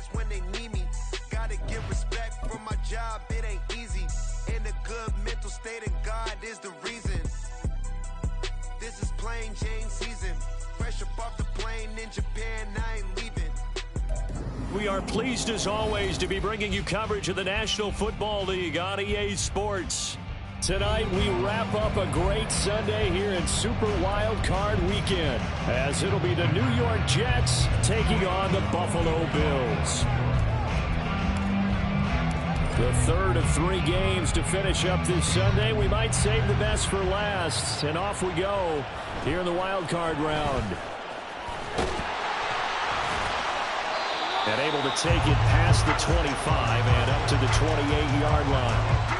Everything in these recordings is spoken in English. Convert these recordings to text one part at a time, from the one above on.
guys when they need me. Gotta give respect for my job, it ain't easy. In a good mental state, and God is the reason. This is plain Jane season. Fresh up off the plane in Japan, I ain't leaving. We are pleased as always to be bringing you coverage of the National Football League on EA Sports. Tonight we wrap up a great Sunday here in Super Wild Card Weekend, as it'll be the New York Jets taking on the Buffalo Bills. The third of 3 games to finish up this Sunday. We might save the best for last, and off we go here in the wild card round. And able to take it past the 25 and up to the 28-yard line.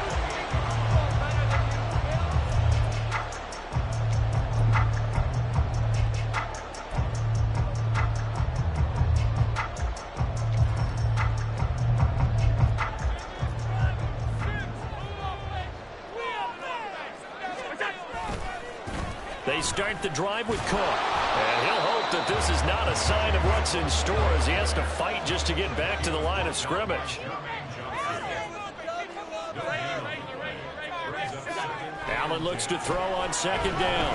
They start the drive with Cook. And he'll hope that this is not a sign of what's in store as he has to fight just to get back to the line of scrimmage. Allen looks to throw on second down.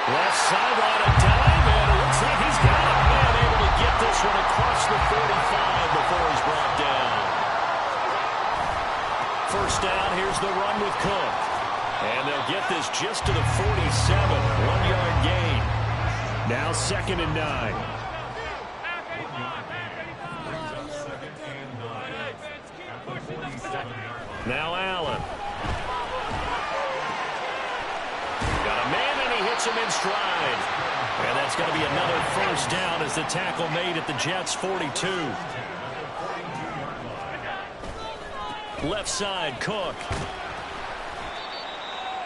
Left sideline a dive, and it looks like he's got it. Man, able to get this one across the 45 before he's brought down. First down, here's the run with Cook. And they'll get this just to the 47, 1-yard gain. Now 2nd and 9. Now Allen. Got a man and he hits him in stride. And that's going to be another first down as the tackle made at the Jets' 42. Left side, Cook.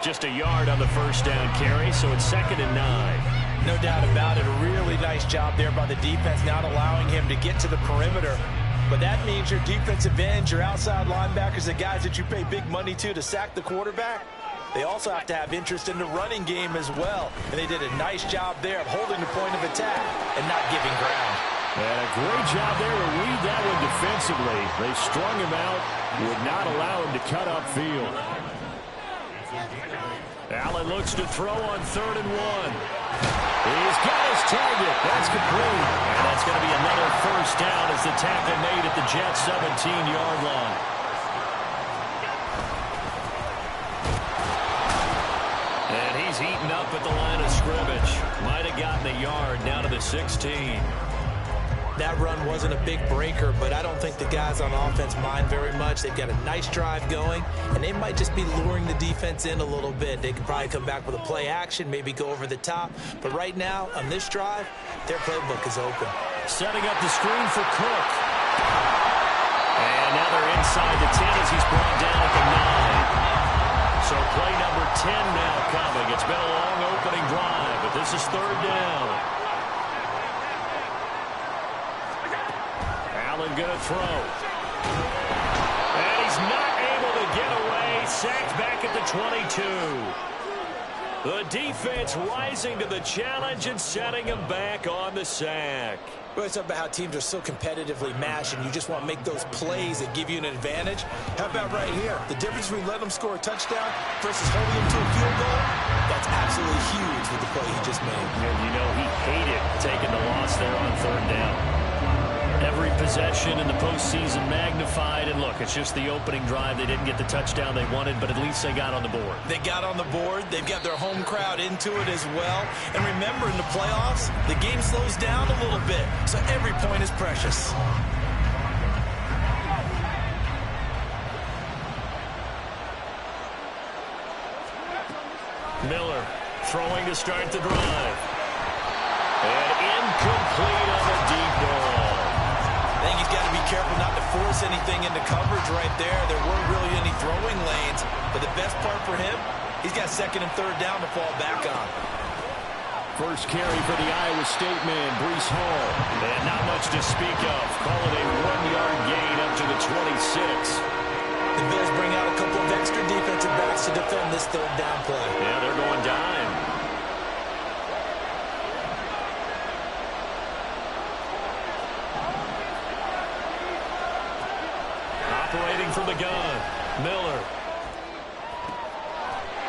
Just a yard on the first down carry, so it's 2nd and 9. No doubt about it. A really nice job there by the defense, not allowing him to get to the perimeter. But that means your defensive ends, your outside linebackers, the guys that you pay big money to sack the quarterback, they also have to have interest in the running game as well. And they did a nice job there of holding the point of attack and not giving ground. And a great job there to read that one defensively. They strung him out, would not allow him to cut upfield. Allen looks to throw on 3rd and 1. He's got his target. That's complete. And that's going to be another first down as the tackle made at the Jets' 17-yard line. And he's eaten up at the line of scrimmage. Might have gotten a yard down to the 16. That run wasn't a big breaker, but I don't think the guys on offense mind very much. They've got a nice drive going, and they might just be luring the defense in a little bit. They could probably come back with a play action, maybe go over the top. But right now, on this drive, their playbook is open. Setting up the screen for Cook. And now they're inside the 10 as he's brought down at the 9. So play number 10 now coming. It's been a long opening drive, but this is 3rd down. Allen gonna throw. And he's not able to get away. Sacked back at the 22. The defense rising to the challenge and setting him back on the sack. Well, it's about how teams are so competitively matched, and you just want to make those plays that give you an advantage. How about right here? The difference between letting them score a touchdown versus holding them to a field goal, that's absolutely huge with the play he just made. And you know he hated taking the loss there on 3rd down. Every possession in the postseason magnified, and look, it's just the opening drive. They didn't get the touchdown they wanted, but at least they got on the board. They got on the board. They've got their home crowd into it as well. And remember, in the playoffs, the game slows down a little bit, so every point is precious. Miller throwing to start the drive. And incomplete on the deep ball. I think he's got to be careful not to force anything into coverage right there. There weren't really any throwing lanes. But the best part for him, he's got 2nd and 3rd down to fall back on. First carry for the Iowa State man, Breece Hall. And not much to speak of. Call it a 1-yard gain up to the 26. The Bills bring out a couple of extra defensive backs to defend this 3rd down play. Yeah, they're going dime. Operating from the gun, Miller.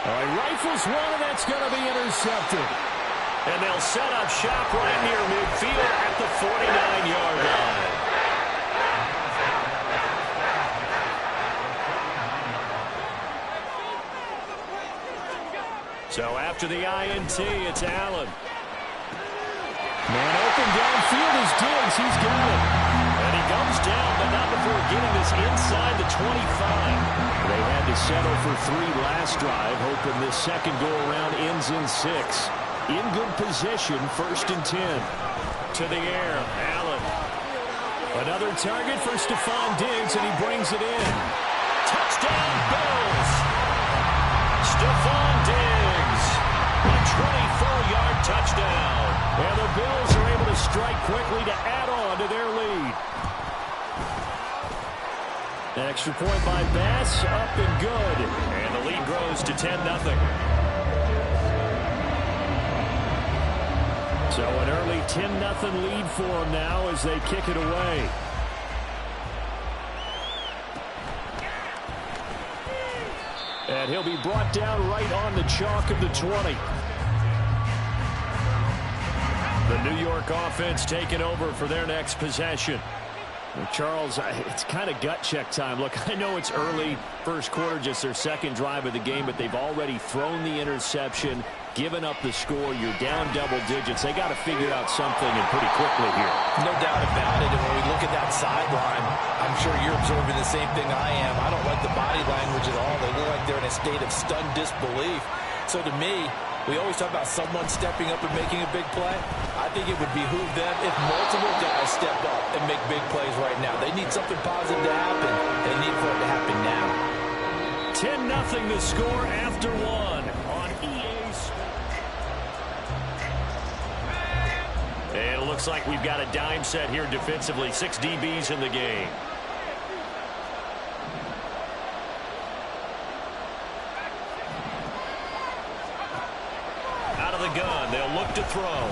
All right, rifles one, and that's going to be intercepted. And they'll set up shop right near midfield at the 49-yard line. So after the INT, it's Allen. Man open downfield is Diggs. He's got it. And he goes down, but not before getting this inside the 25. They had to settle for 3 last drive, hoping this second go-around ends in 6. In good position, 1st and 10. To the air, Allen. Another target for Stephon Diggs, and he brings it in. Touchdown, Bills! Stephon Diggs, a 24-yard touchdown. And the Bills are able to strike quickly to add on to their lead. An extra point by Bass, up and good. And the lead grows to 10-0. So an early 10-0 lead for them now as they kick it away. And he'll be brought down right on the chalk of the 20. The New York offense taking over for their next possession. Well, Charles, it's kind of gut check time. Look, I know it's early, first quarter, just their second drive of the game, but they've already thrown the interception, given up the score. You're down double digits. They got to figure out something, and pretty quickly here. No doubt about it. And when we look at that sideline, I'm sure you're observing the same thing I am. I don't like the body language at all. They look like they're in a state of stunned disbelief. So to me, we always talk about someone stepping up and making a big play. I think it would behoove them if multiple guys step up and make big plays right now. They need something positive to happen. They need for it to happen now. 10-0 the score after 1 on EA Sports. And it looks like we've got a dime set here defensively. 6 DBs in the game. Gun. They'll look to throw.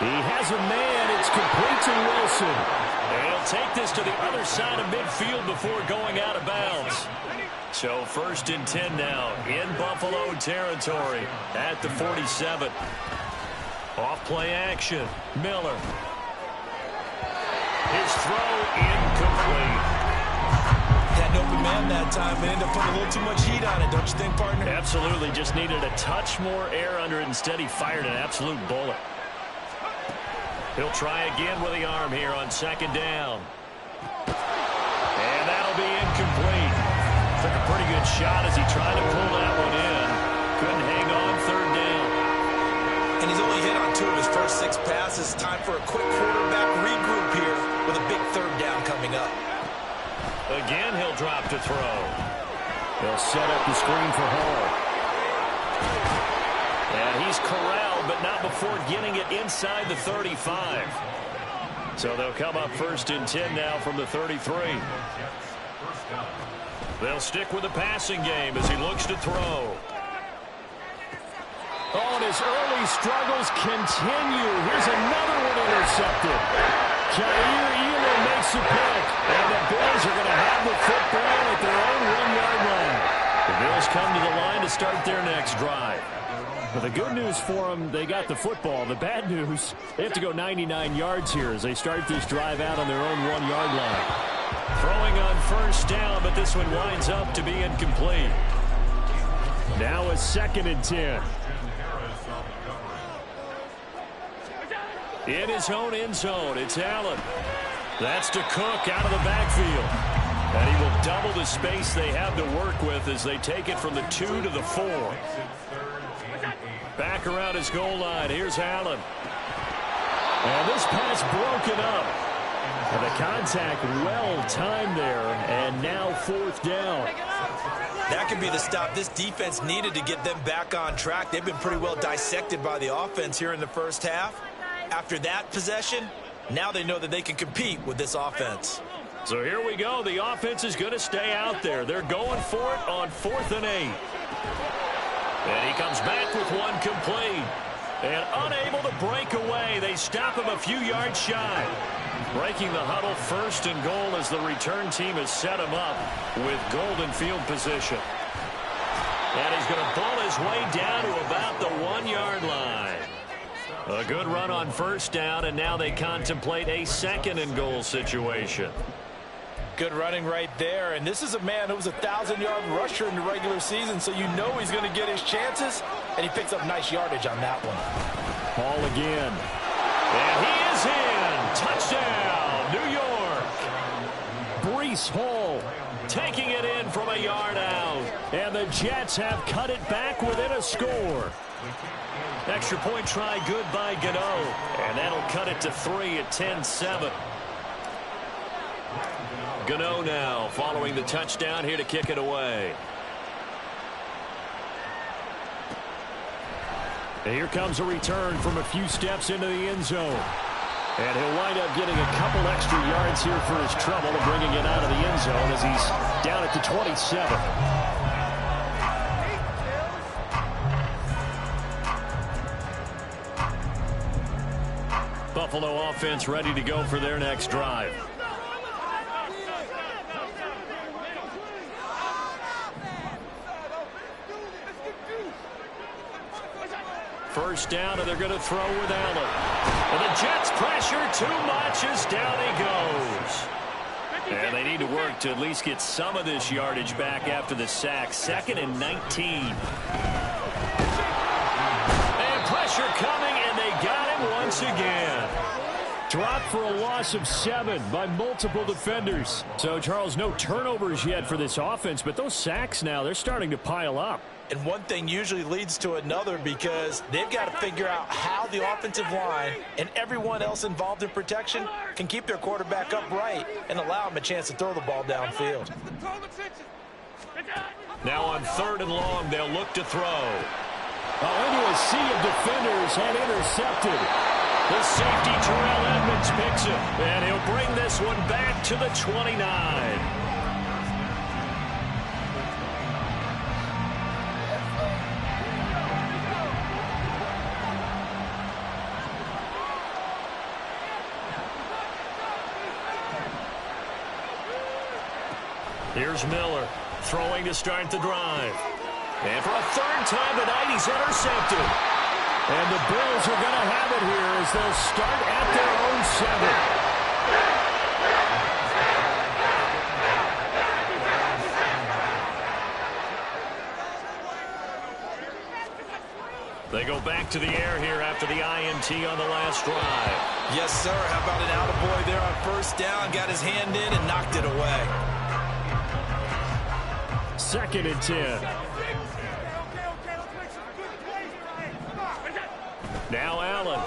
He has a man. It's complete to Wilson. And he'll take this to the other side of midfield before going out of bounds. So 1st and 10 now in Buffalo territory at the 47. Off play action. Miller. His throw incomplete. Had an open man that time and ended up putting a little too much heat on it, don't you think, partner? Absolutely. Just needed a touch more air under it. Instead, he fired an absolute bullet. He'll try again with the arm here on 2nd down. And that'll be incomplete. Took a pretty good shot as he tried to pull that one in. Couldn't hang on 3rd down. And he's only hit on 2 of his first 6 passes. Time for a quick quarterback regroup here with a big 3rd down coming up. Again, he'll drop to throw. They'll set up the screen for Hall. And he's corralled, but not before getting it inside the 35. So they'll come up 1st and 10 now from the 33. They'll stick with the passing game as he looks to throw. Oh, and his early struggles continue. Here's another one intercepted. Jair makes a pick, and the Bills are going to have the football at their own 1-yard line. The Bills come to the line to start their next drive. But the good news for them, they got the football. The bad news, they have to go 99 yards here as they start this drive out on their own 1-yard line. Throwing on 1st down, but this one winds up to be incomplete. Now a 2nd and 10. In his own end zone, it's Allen. That's to Cook out of the backfield. And he will double the space they have to work with as they take it from the 2 to the 4. Back around his goal line. Here's Allen. And this pass broken up. And the contact well timed there. And now 4th down. That could be the stop this defense needed to get them back on track. They've been pretty well dissected by the offense here in the first half. After that possession, now they know that they can compete with this offense. So here we go. The offense is going to stay out there. They're going for it on 4th and 8. And he comes back with one complete. And unable to break away. They stop him a few yards shy. Breaking the huddle, 1st and goal as the return team has set him up with golden field position. And he's going to pull his way down to about the 1-yard line. A good run on 1st down, and now they contemplate a 2nd and goal situation. Good running right there, and this is a man who was a 1,000-yard rusher in the regular season, so you know he's going to get his chances, and he picks up nice yardage on that one. Ball again. And he is in. Touchdown, New York. Breece Hall taking it in from a yard out. And the Jets have cut it back within a score. Extra point try good by Gano. And that'll cut it to 3 at 10-7. Gano now following the touchdown here to kick it away. And here comes a return from a few steps into the end zone. And he'll wind up getting a couple extra yards here for his trouble and bringing it out of the end zone as he's down at the 27. Buffalo offense ready to go for their next drive. First down, and they're going to throw with Allen. And the Jets pressure too much as down he goes. And they need to work to at least get some of this yardage back after the sack. 2nd and 19. And pressure coming, and they got him once again. Dropped for a loss of 7 by multiple defenders. So, Charles, no turnovers yet for this offense, but those sacks now, they're starting to pile up. And one thing usually leads to another because they've got to figure out how the offensive line and everyone else involved in protection can keep their quarterback upright and allow him a chance to throw the ball downfield. Now on 3rd and long, they'll look to throw. Into a sea of defenders and intercepted. The safety, Terrell Edmonds, picks it, and he'll bring this one back to the 29. Here's Miller throwing to start the drive. And for a 3rd time tonight, he's intercepted. And the Bills are going to have it here as they'll start at their own 7. They go back to the air here after the INT on the last drive. Yes, sir. How about an attaboy there on 1st down? Got his hand in and knocked it away. 2nd and 10. Now Allen.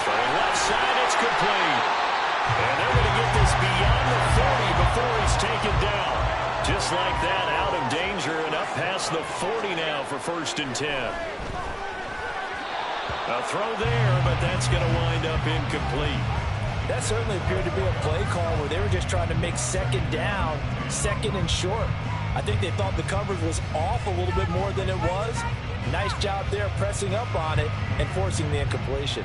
Throwing left side, it's complete. And they're going to get this beyond the 40 before he's taken down. Just like that, out of danger and up past the 40 now for 1st and 10. A throw there, but that's going to wind up incomplete. That certainly appeared to be a play call where they were just trying to make 2nd down, 2nd and short. I think they thought the coverage was off a little bit more than it was. Nice job there pressing up on it and forcing the incompletion.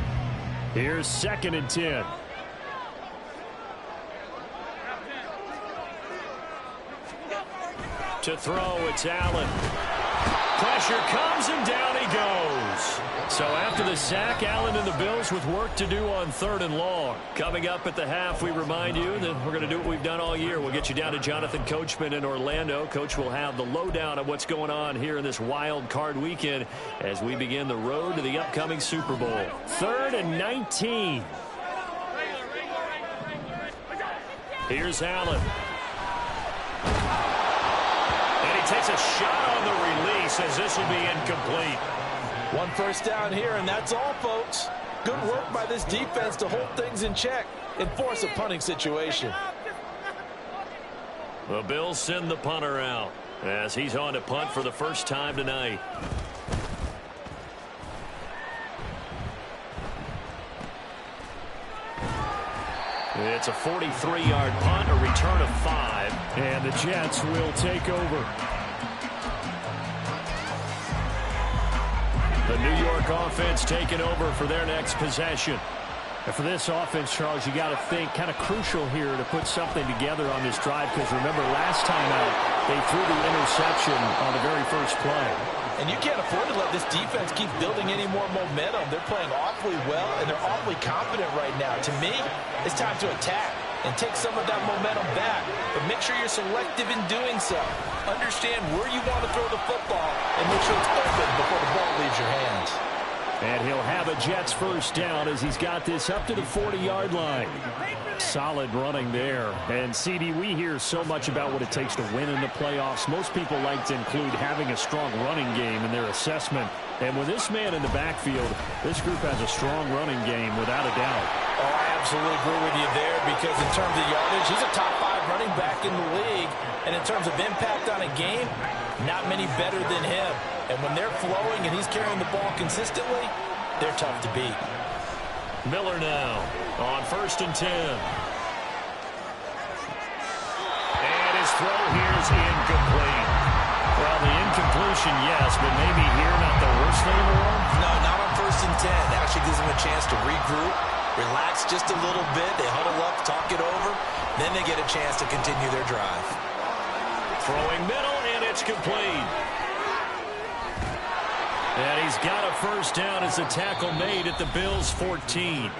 Here's 2nd and 10. To throw, it's Allen. Pressure comes and down he goes. So after the sack, Allen and the Bills with work to do on 3rd and long. Coming up at the half, we remind you that we're going to do what we've done all year. We'll get you down to Jonathan Coachman in Orlando. Coach will have the lowdown of what's going on here in this wild card weekend as we begin the road to the upcoming Super Bowl. 3rd and 19. Here's Allen. And he takes a shot on the release as this will be incomplete. 1 first down here, and that's all, folks. Good work by this defense to hold things in check and force a punting situation. The Bills send the punter out as he's on to punt for the first time tonight. It's a 43-yard punt, a return of 5, and the Jets will take over. The New York offense taking over for their next possession. And for this offense, Charles, you got to think kind of crucial here to put something together on this drive, because remember last time out they threw the interception on the very first play. And you can't afford to let this defense keep building any more momentum. They're playing awfully well, and they're awfully confident right now. To me, it's time to attack and take some of that momentum back. But make sure you're selective in doing so. Understand where you want to throw the football and make sure it's open before the ball leaves your hands. And he'll have a Jets first down as he's got this up to the 40-yard line. Solid running there. And, CD, we hear so much about what it takes to win in the playoffs. Most people like to include having a strong running game in their assessment. And with this man in the backfield, this group has a strong running game without a doubt. Oh, I absolutely agree with you there, because in terms of yardage, he's a top 5 running back in the league. And in terms of impact on a game, not many better than him. And when they're flowing and he's carrying the ball consistently, they're tough to beat. Miller now on 1st and 10. And his throw here is incomplete. Well, the incompletion, yes, but maybe here not the worst thing in the world? No, not on 1st and 10. It actually gives them a chance to regroup, relax just a little bit. They huddle up, talk it over. Then they get a chance to continue their drive. Throwing middle, and it's complete. And he's got a first down as the tackle made at the Bills' 14.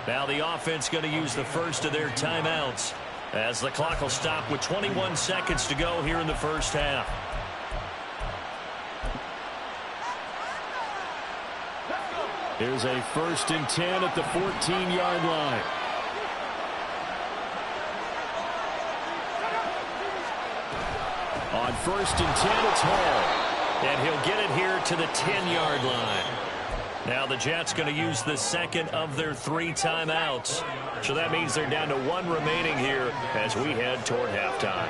Now the offense going to use the first of their timeouts as the clock will stop with 21 seconds to go here in the first half. Here's a 1st and 10 at the 14-yard line. On 1st and 10, it's Hall. And he'll get it here to the 10-yard line. Now the Jets going to use the second of their 3 timeouts. So that means they're down to 1 remaining here as we head toward halftime.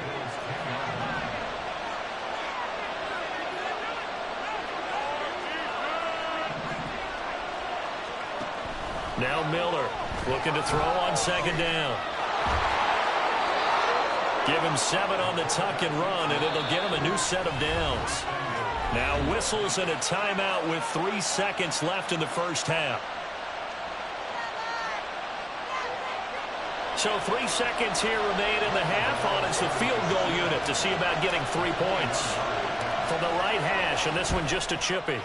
Now Miller looking to throw on 2nd down. Give him 7 on the tuck and run, and it'll give him a new set of downs. Now whistles and a timeout with 3 seconds left in the first half. So 3 seconds here remain in the half on it's the field goal unit to see about getting 3 points. From the right hash, and this one just a chippy.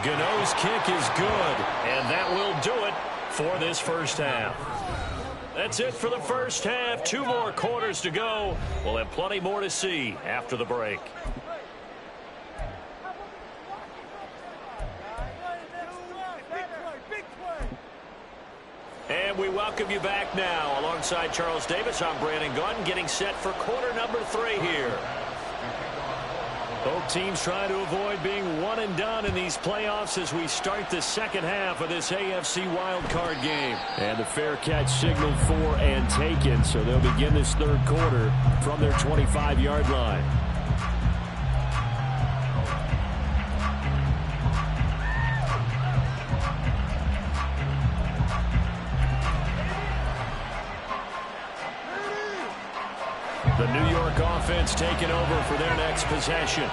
Gano's kick is good, and that will do it for this first half. That's it for the first half. 2 more quarters to go. We'll have plenty more to see after the break. And we welcome you back now. Alongside Charles Davis, I'm Brandon Gunn, getting set for quarter number 3 here. Both teams trying to avoid being one and done in these playoffs as we start the second half of this AFC wildcard game. And the fair catch signaled for and taken, so they'll begin this third quarter from their 25-yard line. The New York offense taking over for their next possession.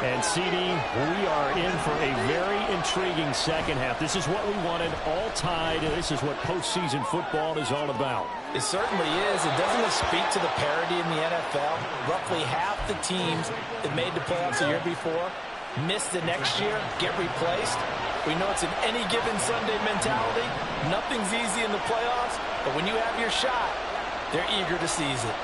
And, CD, we are in for a very intriguing second half. This is what we wanted, all tied, and this is what postseason football is all about. It certainly is. And doesn't it speak to the parity in the NFL? Roughly half the teams that made the playoffs the year before miss the next year, get replaced. We know it's an any given Sunday mentality. Nothing's easy in the playoffs, but when you have your shot, they're eager to seize it.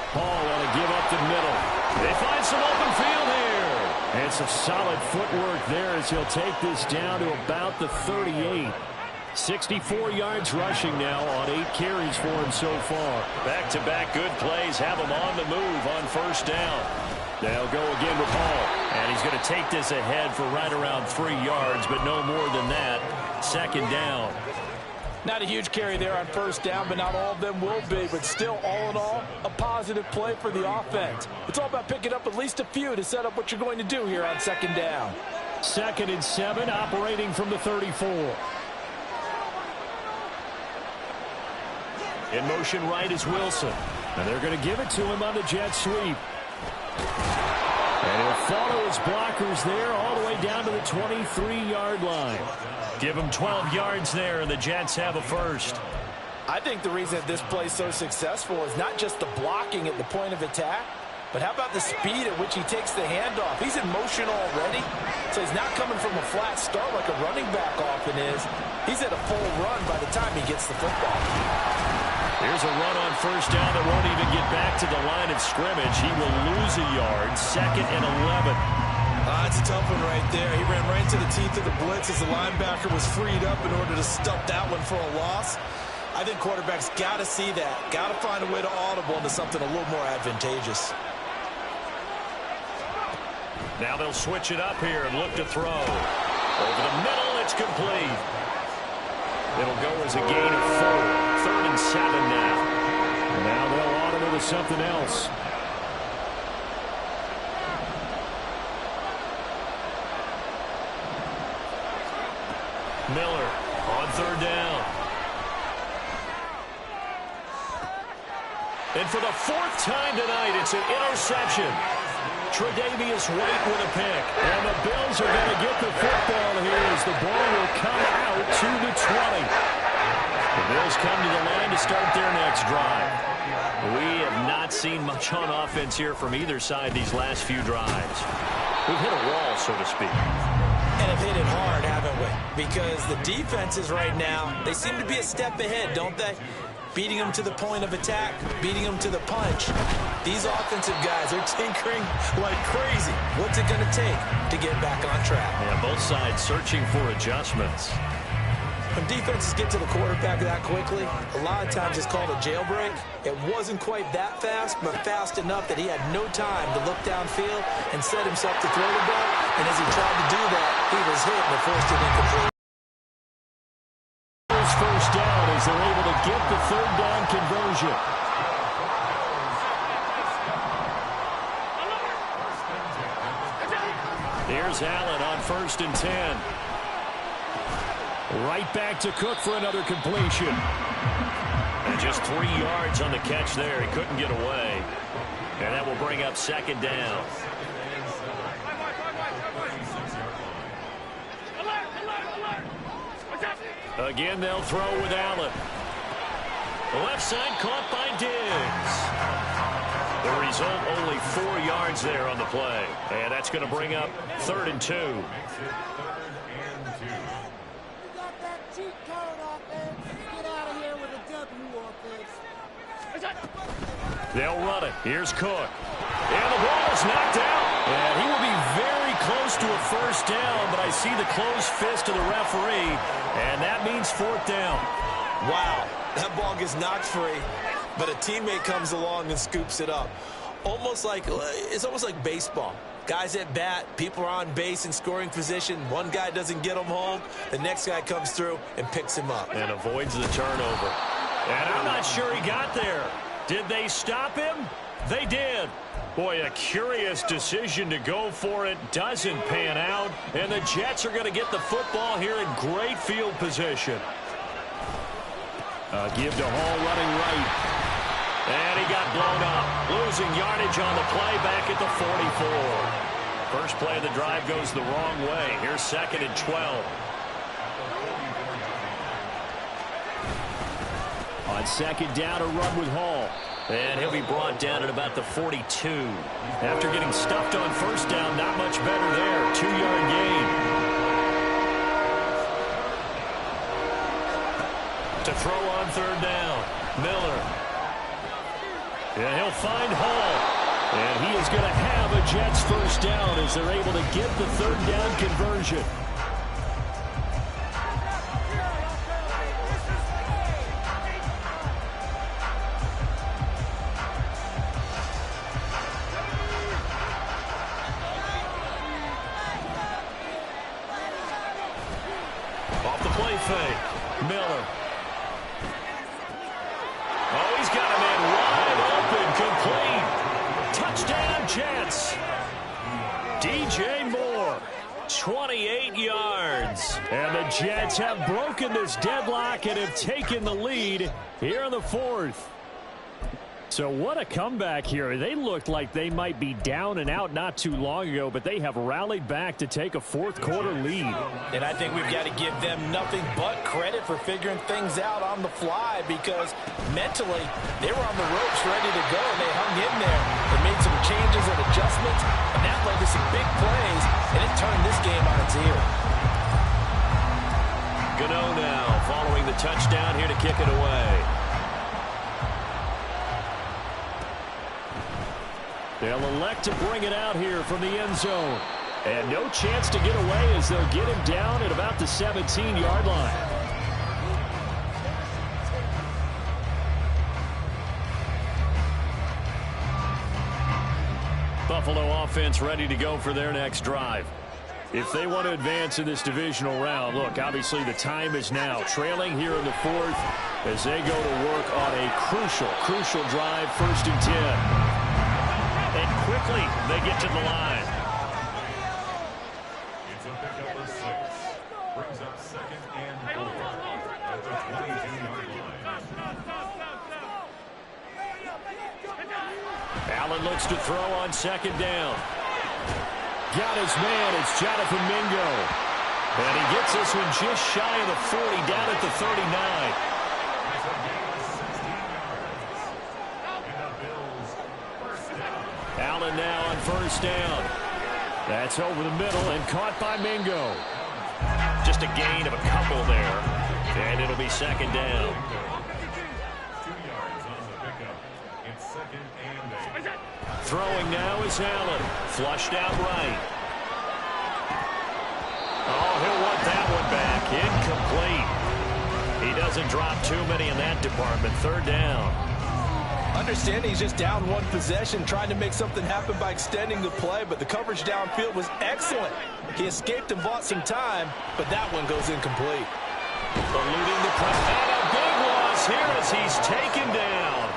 Hall want to give up the middle. They find some open field here. And some solid footwork there as he'll take this down to about the 38. 64 yards rushing now on 8 carries for him so far. Back-to-back good plays have him on the move on first down. They'll go again with Hall. And he's going to take this ahead for right around 3 yards, but no more than that. Second down. Not a huge carry there on first down, but not all of them will be. But still, all in all, a positive play for the offense. It's all about picking up at least a few to set up what you're going to do here on second down. 2nd and 7, operating from the 34. In motion right is Wilson. And they're going to give it to him on the jet sweep. And he'll follow his blockers there all the way down to the 23-yard line. Give him 12 yards there, and the Jets have a first. I think the reason that this play is so successful is not just the blocking at the point of attack, but how about the speed at which he takes the handoff? He's in motion already, so he's not coming from a flat start like a running back often is. He's at a full run by the time he gets the football. Here's a run on first down that won't even get back to the line of scrimmage. He will lose a yard, 2nd and 11. That's a tough one right there. He ran right into the teeth of the blitz as the linebacker was freed up in order to stop that one for a loss. I think quarterbacks got to see that. Got to find a way to audible into something a little more advantageous. Now they'll switch it up here and look to throw. Over the middle, it's complete. It'll go as a gain of 4. 3rd and 7 now. And now they'll audible to something else. Miller on 3rd down. And for the 4th time tonight, it's an interception. Tre'Davious White with a pick. And the Bills are going to get the football here as the ball will come out to the 20. The Bills come to the line to start their next drive. We have not seen much on offense here from either side these last few drives. We've hit a wall, so to speak. And have hit it hard, haven't we? Because the defenses right now, they seem to be a step ahead, don't they? Beating them to the point of attack, beating them to the punch. These offensive guys are tinkering like crazy. What's it going to take to get back on track? Yeah, both sides searching for adjustments. When defenses get to the quarterback that quickly, a lot of times it's called a jailbreak. It wasn't quite that fast, but fast enough that he had no time to look downfield and set himself to throw the ball. And as he tried to do that, he was hit and forced it incomplete. First down as they're able to get the 3rd down conversion. Here's Allen on 1st and 10. Right back to Cook for another completion. And just 3 yards on the catch there. He couldn't get away. And that will bring up 2nd down. Again, they'll throw with Allen. The left side caught by Diggs. The result, only 4 yards there on the play. And that's going to bring up 3rd and 2. They'll run it. Here's Cook. And the ball is knocked out. And he will be very close to a first down, but I see the closed fist of the referee, and that means 4th down. Wow, that ball gets knocked free, but a teammate comes along and scoops it up. It's almost like baseball. Guys at bat, people are on base in scoring position. One guy doesn't get him home. The next guy comes through and picks him up. And avoids the turnover. And I'm not sure he got there. Did they stop him? They did. Boy, a curious decision to go for it. Doesn't pan out. And the Jets are going to get the football here in great field position. Give to Hall running right. And he got blown up. Losing yardage on the play back at the 44. First play of the drive goes the wrong way. Here's 2nd and 12. On 2nd down, a run with Hall. And he'll be brought down at about the 42. After getting stuffed on first down, not much better there. 2-yard gain. To throw on 3rd down. Miller. And he'll find Hall. And he is going to have a Jets first down as they're able to get the 3rd down conversion. Off the play fake. Miller. Oh, he's got a man wide open, complete. Touchdown, Jets. DJ Moore, 28 yards. And the Jets have broken this deadlock and have taken the lead here in the 4th. So what a comeback here. They looked like they might be down and out not too long ago, but they have rallied back to take a fourth quarter lead. And I think we've got to give them nothing but credit for figuring things out on the fly, because mentally they were on the ropes ready to go, and they hung in there. They made some changes and adjustments, and that led to some big plays, and it turned this game on its ear. Gano now following the touchdown here to kick it away. They'll elect to bring it out here from the end zone. And no chance to get away as they'll get him down at about the 17-yard line. Buffalo offense ready to go for their next drive. If they want to advance in this divisional round, look, obviously the time is now. Trailing here in the fourth as they go to work on a crucial drive, 1st and 10. And quickly, they get to the line. It's a pickup of 6. Brings up 2nd and 4 at the 22-yard line. Allen looks to throw on 2nd down. Got his man. It's Jonathan Mingo. And he gets this one just shy of the 40, down at the 39. Allen now on 1st down. That's over the middle and caught by Mingo. Just a gain of a couple there. And it'll be 2nd down. 2 yards on the pickup. It's 2nd and 8. Throwing now is Allen. Flushed out right. Oh, he'll want that one back. Incomplete. He doesn't drop too many in that department. 3rd down. Understanding he's just down one possession, trying to make something happen by extending the play, but the coverage downfield was excellent. He escaped and bought some time, but that one goes incomplete. Eluding the press. And a big loss here as he's taken down.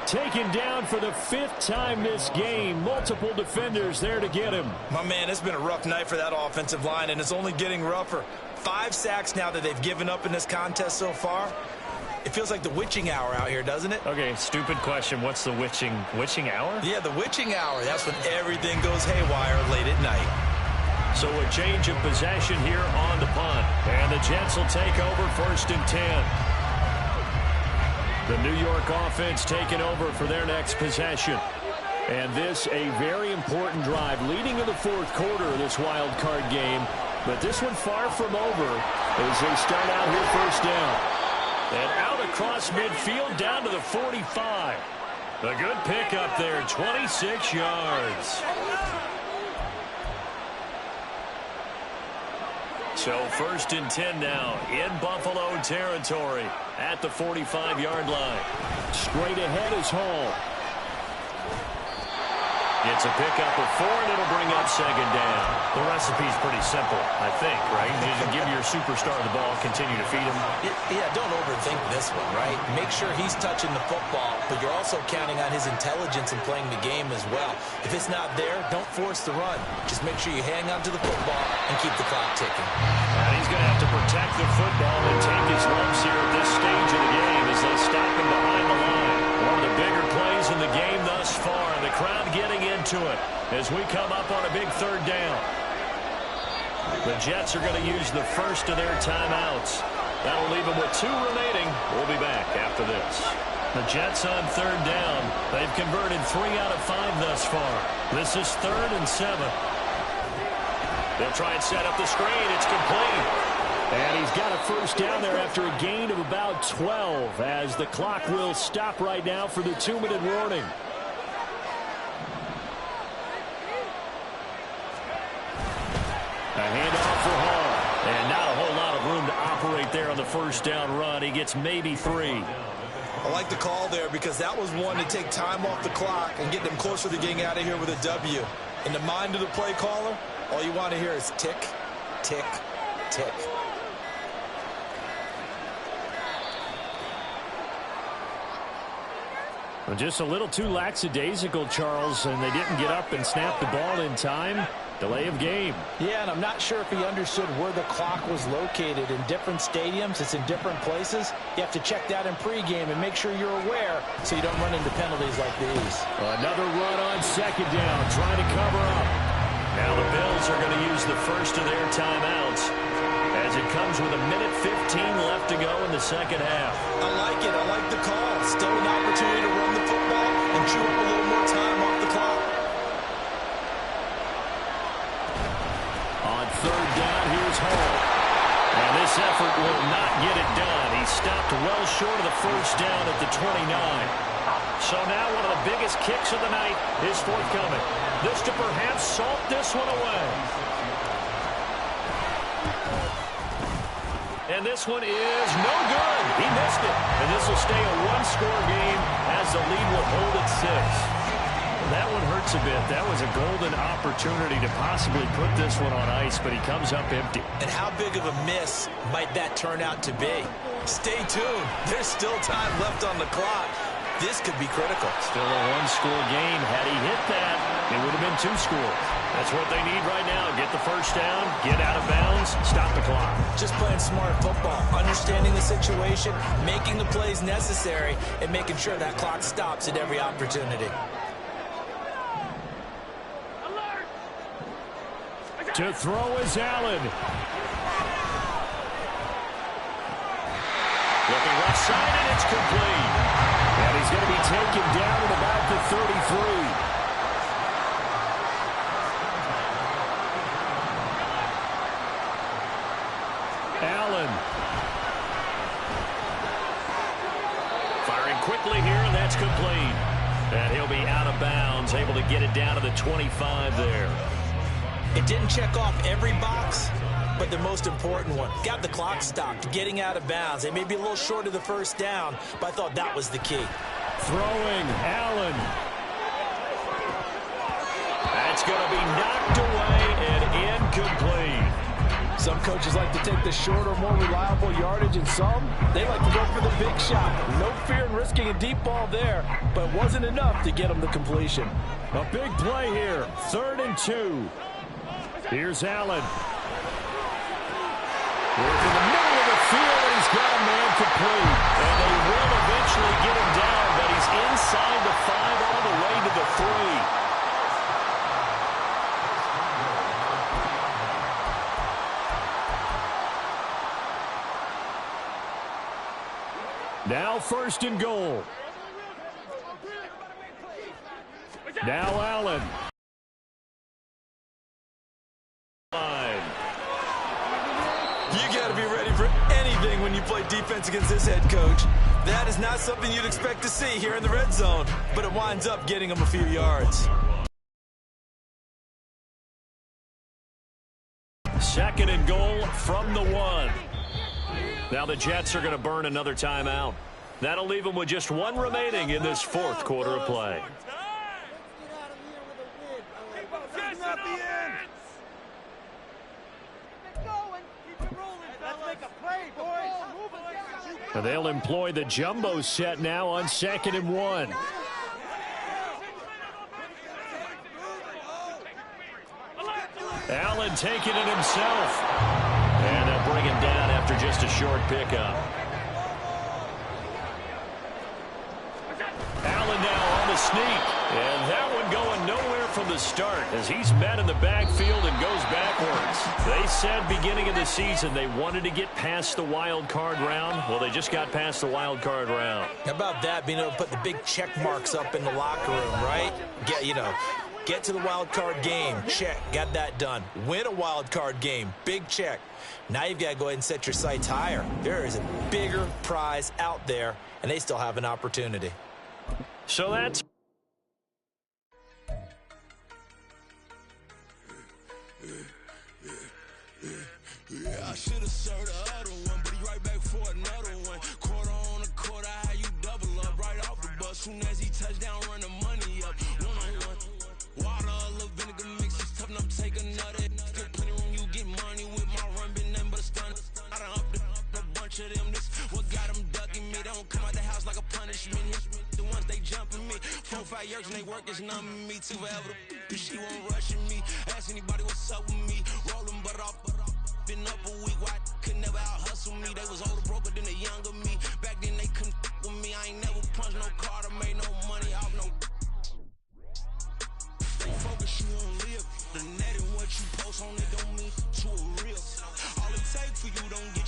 Taken down for the 5th time this game. Multiple defenders there to get him. My man, it's been a rough night for that offensive line, and it's only getting rougher. 5 sacks now that they've given up in this contest so far. It feels like the witching hour out here, doesn't it? Okay, stupid question. What's the witching hour? Yeah, the witching hour. That's when everything goes haywire late at night. So a change of possession here on the punt. And the Jets will take over 1st and 10. The New York offense taking over for their next possession. And this a very important drive leading to the 4th quarter of this wild card game. But this one far from over as they start out here 1st down. And out across midfield down to the 45. A good pickup there, 26 yards. So 1st and 10 now in Buffalo territory at the 45-yard line. Straight ahead is Hall. It's a pickup of 4, and it'll bring up 2nd down. The recipe's pretty simple, I think, right? You just give your superstar the ball, continue to feed him. Yeah, don't overthink this one, right? Make sure he's touching the football, but you're also counting on his intelligence in playing the game as well. If it's not there, don't force the run. Just make sure you hang on to the football and keep the clock ticking. And he's going to have to protect the football and take his lumps here at this stage of the game as they stop him behind the line. One of the bigger plays in the game thus far, and the crowd getting into it as we come up on a big 3rd down. The Jets are going to use the first of their timeouts. That'll leave them with 2 remaining. We'll be back after this. The Jets on 3rd down. They've converted 3 out of 5 thus far. This is 3rd and 7. They'll try and set up the screen. It's complete. And he's got a 1st down there after a gain of about 12 as the clock will stop right now for the 2-minute warning. A handoff for Hall. And not a whole lot of room to operate there on the 1st down run. He gets maybe 3. I like the call there because that was one to take time off the clock and get them closer to getting out of here with a W. In the mind of the play caller, all you want to hear is tick, tick, tick. Well, just a little too lackadaisical, Charles, and they didn't get up and snap the ball in time. Delay of game. Yeah, and I'm not sure if he understood where the clock was located. In different stadiums, it's in different places. You have to check that in pregame and make sure you're aware so you don't run into penalties like these. Another run on second down, trying to cover up. Now the Bills are going to use the first of their timeouts as it comes with 1:15 left to go in the second half. I like it. I like the call. Still an opportunity to run the football and chew up a little more time off the clock. On third down, here's Hall. And this effort will not get it done. He stopped well short of the first down at the 29. So now one of the biggest kicks of the night is forthcoming. This to perhaps salt this one away. And this one is no good. He missed it. And this will stay a one-score game as the lead will hold at 6. That one hurts a bit. That was a golden opportunity to possibly put this one on ice, but he comes up empty. And how big of a miss might that turn out to be? Stay tuned. There's still time left on the clock. This could be critical. Still a one-score game. Had he hit that, it would have been 2 scores. That's what they need right now. Get the first down, get out of bounds, stop the clock. Just playing smart football, understanding the situation, making the plays necessary, and making sure that clock stops at every opportunity. To throw is Allen. Looking left side, and it's complete. And he's going to be taken down at about the 33. Allen. Firing quickly here, and that's complete. And he'll be out of bounds, able to get it down to the 25 there. It didn't check off every box, but the most important one. Got the clock stopped, getting out of bounds. They may be a little short of the first down, but I thought that was the key. Throwing, Allen. That's going to be knocked away and incomplete. Some coaches like to take the shorter, more reliable yardage, and some, they like to go for the big shot. No fear in risking a deep ball there, but it wasn't enough to get them the completion. A big play here, 3rd and 2. Here's Allen. Work in the middle of the field, and he's got a man complete. And they will eventually get him down, but he's inside the 5 all the way to the 3. Now 1st and goal. Now Allen. You got to be ready for anything when you play defense against this head coach. That is not something you'd expect to see here in the red zone, but it winds up getting him a few yards. 2nd and goal from the 1. Now the Jets are going to burn another timeout. That'll leave them with just 1 remaining in this 4th quarter of play. And they'll employ the jumbo set now on 2nd and 1. Allen taking it himself. And they'll bring him down after just a short pickup. Allen now on the sneak. And that one going nowhere from the start as he's met in the backfield and goes backwards. They said beginning of the season they wanted to get past the wild card round. Well, they just got past the wild card round. How about that, being able to put the big check marks up in the locker room, right? Get to the wild card game. Check. Got that done. Win a wild card game. Big check. Now you've got to go ahead and set your sights higher. There is a bigger prize out there, and they still have an opportunity. So that's I should have served the other one, but he right back for another one. Quarter on a quarter, how you double up right off the bus. Soon as he touch down, run the money up. One-on-one. Water, a little vinegar mix, it's tough enough to take another. Still plenty room, you get money with my run, been nothing but a stun. I done upped a bunch of them. This what got them ducking me. They don't come out the house like a punishment. The ones they jumping me. try yerks and they work, it's numbing me too forever. She won't rushing me. Ask anybody what's up with me. Rolling butt off. Been up a week, why could never out hustle me? They was older, broker than the younger me. Back then they couldn't with me. I ain't never punched no card or made no money off no. Stay focused, you won't live. The net and what you post on it don't mean to a real. All it take for you don't get.